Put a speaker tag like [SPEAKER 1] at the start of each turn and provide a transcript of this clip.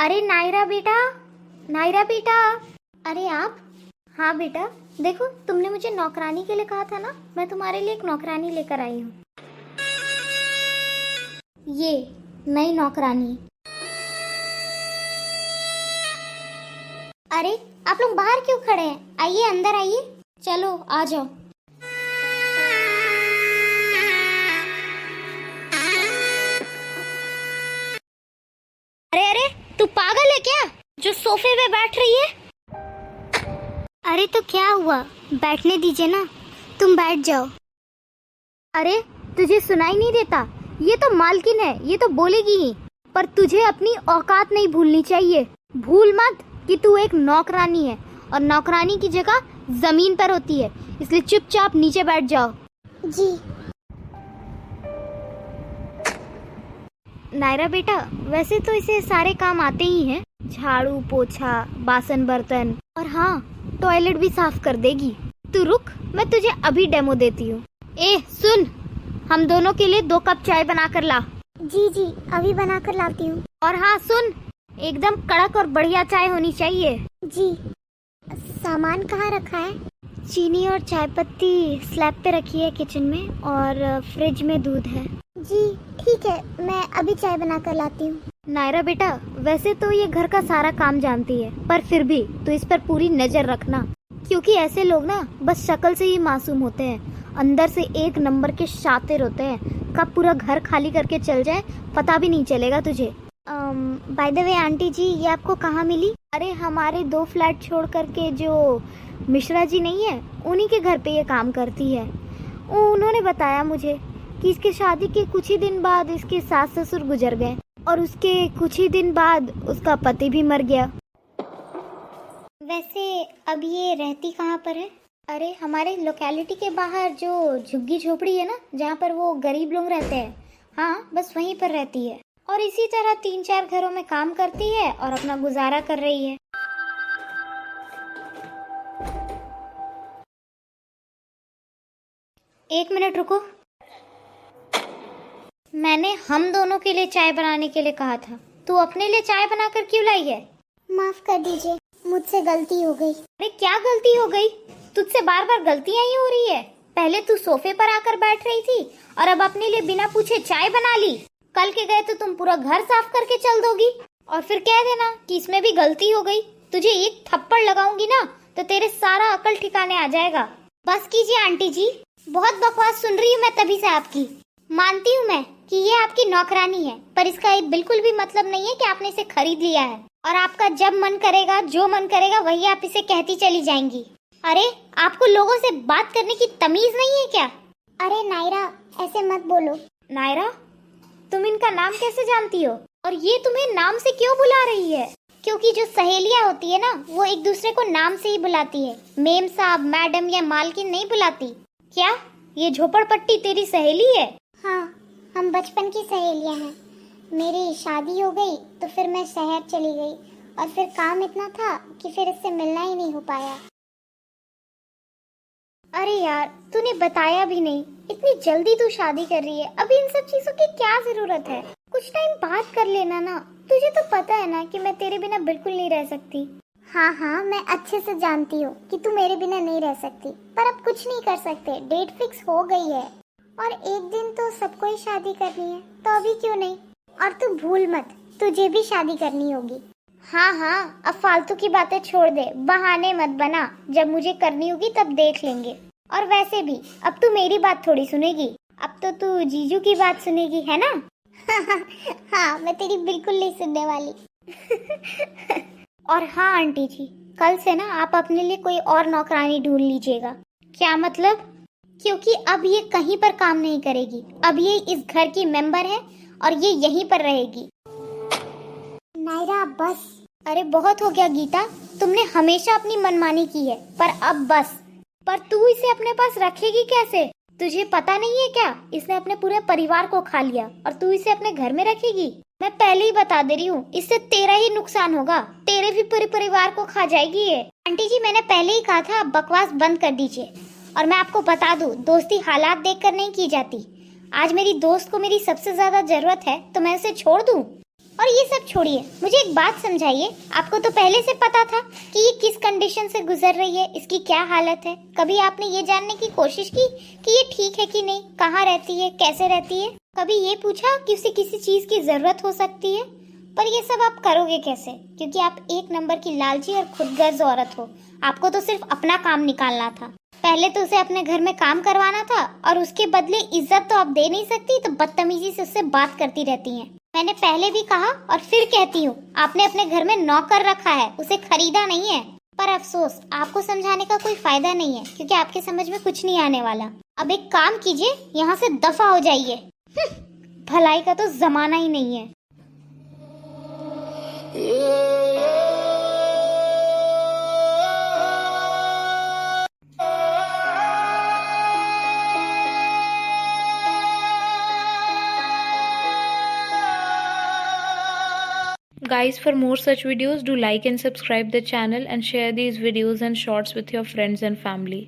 [SPEAKER 1] अरे नायरा बेटा, नायरा बेटा। अरे आप? हाँ बेटा, देखो तुमने मुझे नौकरानी के लिए कहा था ना, मैं तुम्हारे लिए एक नौकरानी लेकर आई हूँ। ये नई नौकरानी। अरे आप लोग बाहर क्यों खड़े हैं? आइए अंदर आइए, चलो आ जाओ। अरे अरे, तू पागल है क्या जो सोफे पे बैठ रही है? अरे तो क्या हुआ, बैठने दीजिए ना, तुम बैठ जाओ। अरे तुझे सुनाई नहीं देता? ये तो मालकिन है, ये तो बोलेगी ही, पर तुझे अपनी औकात नहीं भूलनी चाहिए। भूल मत कि तू एक नौकरानी है और नौकरानी की जगह जमीन पर होती है, इसलिए चुपचाप नीचे बैठ जाओ। जी। नायरा बेटा, वैसे तो इसे सारे काम आते ही हैं, झाड़ू पोछा बासन बर्तन, और हाँ टॉयलेट भी साफ कर देगी। तू रुक, मैं तुझे अभी डेमो देती हूँ। ए सुन, हम दोनों के लिए 2 कप चाय बना कर ला। जी जी, अभी बना कर लाती हूँ। और हाँ सुन, एकदम कड़क और बढ़िया चाय होनी चाहिए। जी। सामान कहाँ रखा है? चीनी और चाय पत्ती स्लैब पे रखी है किचन में, और फ्रिज में दूध है। जी ठीक है, मैं अभी चाय बना कर लाती हूँ। नायरा बेटा, वैसे तो ये घर का सारा काम जानती है, पर फिर भी तो इस पर पूरी नजर रखना, क्योंकि ऐसे लोग ना बस शक्ल से ही मासूम होते हैं, अंदर से 1 नंबर के शातिर होते हैं। कब पूरा घर खाली करके चल जाए पता भी नहीं चलेगा तुझे। बाय द वे आंटी जी, ये आपको कहाँ मिली? अरे हमारे 2 फ्लैट छोड़ करके जो मिश्रा जी नहीं है, उन्हीं के घर पे ये काम करती है। उन्होंने बताया मुझे कि इसके शादी के कुछ ही दिन बाद इसके सास ससुर गुजर गए, और उसके कुछ ही दिन बाद उसका पति भी मर गया। वैसे अब ये रहती कहाँ पर है? अरे हमारे लोकेलिटी के बाहर जो झुग्गी झोपड़ी है ना, जहाँ पर वो गरीब लोग रहते हैं, हाँ बस वहीं पर रहती है, और इसी तरह 3-4 घरों में काम करती है और अपना गुजारा कर रही है। एक मिनट रुको, मैंने हम दोनों के लिए चाय बनाने के लिए कहा था, तू अपने लिए चाय बनाकर क्यों लाई है? माफ कर दीजिए, मुझसे गलती हो गई। अरे क्या गलती हो गई? तुझसे बार बार गलतियां ही हो रही है। पहले तू सोफे पर आकर बैठ रही थी और अब अपने लिए बिना पूछे चाय बना ली। कल के गए तो तुम पूरा घर साफ करके चल दोगी, और फिर कह देना कि इसमें भी गलती हो गई। तुझे एक थप्पड़ लगाऊंगी ना तो तेरे सारा अकल ठिकाने आ जाएगा। बस कीजिए आंटी जी, बहुत बकवास सुन रही हूँ मैं तभी से आपकी। मानती हूँ मैं कि ये आपकी नौकरानी है, पर इसका एक बिल्कुल भी मतलब नहीं है कि आपने इसे खरीद लिया है, और आपका जब मन करेगा, जो मन करेगा वही आप इसे कहती चली जाएंगी। अरे आपको लोगों से बात करने की तमीज नहीं है क्या? अरे नायरा, ऐसे मत बोलो। नायरा, तुम इनका नाम कैसे जानती हो, और ये तुम्हें नाम से क्यों बुला रही है? क्योंकि जो सहेलियाँ होती है ना, वो एक दूसरे को नाम से ही बुलाती है, मेम साहब, मैडम या मालकिन नहीं बुलाती। क्या ये झोपड़पट्टी तेरी सहेली है? हाँ, हम बचपन की सहेलियां हैं। मेरी शादी हो गई तो फिर मैं शहर चली गई, और फिर काम इतना था कि फिर इससे मिलना ही नहीं हो पाया। अरे यार, तूने बताया भी नहीं, इतनी जल्दी तू शादी कर रही है, अभी इन सब चीजों की क्या जरूरत है? कुछ टाइम बात कर लेना ना, तुझे तो पता है ना कि मैं तेरे बिना बिल्कुल नहीं रह सकती। हाँ हाँ, मैं अच्छे से जानती हूँ कि तू मेरे बिना नहीं रह सकती, पर अब कुछ नहीं कर सकते, डेट फिक्स हो गई है, और एक दिन तो सबको ही शादी करनी है, तो अभी क्यों नहीं? और तू भूल मत, तुझे भी शादी करनी होगी। हाँ हाँ, अब फालतू की बातें छोड़ दे, बहाने मत बना, जब मुझे करनी होगी तब देख लेंगे। और वैसे भी अब तू मेरी बात थोड़ी सुनेगी, अब तो तू जीजू की बात सुनेगी, है ना? हाँ, मैं तेरी बिल्कुल नहीं सुनने वाली। और हाँ आंटी जी, कल से ना आप अपने लिए कोई और नौकरानी ढूंढ लीजिएगा। क्या मतलब? क्योंकि अब ये कहीं पर काम नहीं करेगी, अब ये इस घर की मेंबर है और ये यहीं पर रहेगी। नायरा बस। अरे बहुत हो गया गीता, तुमने हमेशा अपनी मनमानी की है, पर अब बस। पर तू इसे अपने पास रखेगी कैसे? तुझे पता नहीं है क्या, इसने अपने पूरे परिवार को खा लिया, और तू इसे अपने घर में रखेगी? मैं पहले ही बता दे रही हूँ, इससे तेरा ही नुकसान होगा, तेरे भी पूरे परिवार को खा जाएगी ये। आंटी जी, मैंने पहले ही कहा था बकवास बंद कर दीजिए। और मैं आपको बता दूं, दोस्ती हालात देखकर नहीं की जाती। आज मेरी दोस्त को मेरी सबसे ज्यादा जरूरत है तो मैं उसे छोड़ दूं? और ये सब छोड़िए, मुझे एक बात समझाइए, आपको तो पहले से पता था कि ये किस कंडीशन से गुजर रही है, इसकी क्या हालत है? कभी आपने ये जानने की कोशिश की कि ये ठीक है कि नहीं, कहाँ रहती है, कैसे रहती है? कभी ये पूछा कि उसे किसी चीज की जरूरत हो सकती है? पर ये सब आप करोगे कैसे, क्योंकि आप एक नंबर की लालची और खुदगर्ज औरत हो। आपको तो सिर्फ अपना काम निकालना था। पहले तो उसे अपने घर में काम करवाना था और उसके बदले इज्जत तो आप दे नहीं सकती, तो बदतमीजी से उससे बात करती रहती हैं। मैंने पहले भी कहा और फिर कहती हूँ, आपने अपने घर में नौकर रखा है, उसे खरीदा नहीं है। पर अफसोस, आपको समझाने का कोई फायदा नहीं है, क्योंकि आपके समझ में कुछ नहीं आने वाला। अब एक काम कीजिए, यहाँ से दफा हो जाइए। भलाई का तो जमाना ही नहीं है।
[SPEAKER 2] Guys, for more such videos, do like and subscribe the channel and share these videos and shorts with your friends and family.